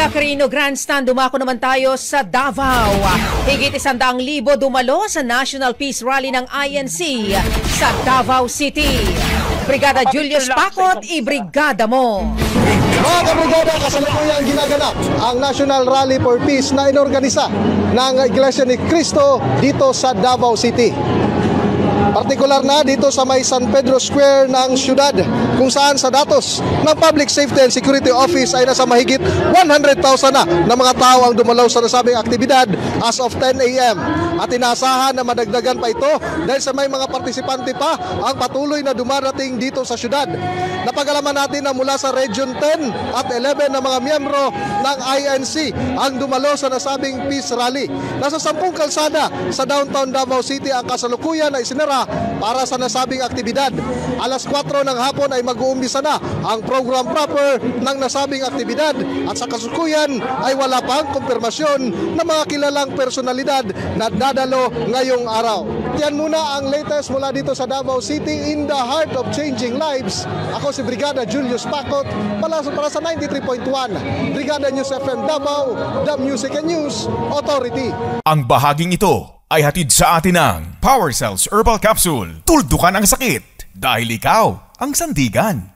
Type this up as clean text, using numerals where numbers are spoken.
Mula Quirino Grandstand, dumako naman tayo sa Davao. Higit 100,000 dumalo sa National Peace Rally ng INC sa Davao City. Brigada Julius Pacot, ibrigada mo. Mga kabrigada, kasalukuyang ginaganap ang National Rally for Peace na inorganisa ng Iglesia ni Cristo dito sa Davao City. Partikular na dito sa may San Pedro Square ng syudad, kung saan sa datos ng Public Safety and Security Office ay nasa mahigit 100,000 na mga tao ang dumalaw sa nasabing aktibidad as of 10 a.m. At inaasahan na madagdagan pa ito dahil sa may mga partisipante pa ang patuloy na dumarating dito sa syudad. Napag-alaman natin na mula sa Region 10 at 11 na mga miyembro ng INC ang dumalo sa nasabing Peace Rally. Nasa 10 kalsada sa downtown Davao City ang kasalukuyan na isinara para sa nasabing aktibidad. Alas 4 ng hapon ay mag-uumpisa na ang program proper ng nasabing aktibidad at sa kasalukuyan ay wala pang kumpirmasyon ng mga kilalang personalidad na dadalo ngayong araw. Yan muna ang latest mula dito sa Davao City in the heart of changing lives. Ako si Brigada Julius Pacot para sa 93.1 Brigada News FM Davao, The Music and News Authority. Ang bahaging ito ay hatid sa atin ng Power Cells Herbal Capsule. Tuldukan ang sakit dahil ikaw ang sandigan.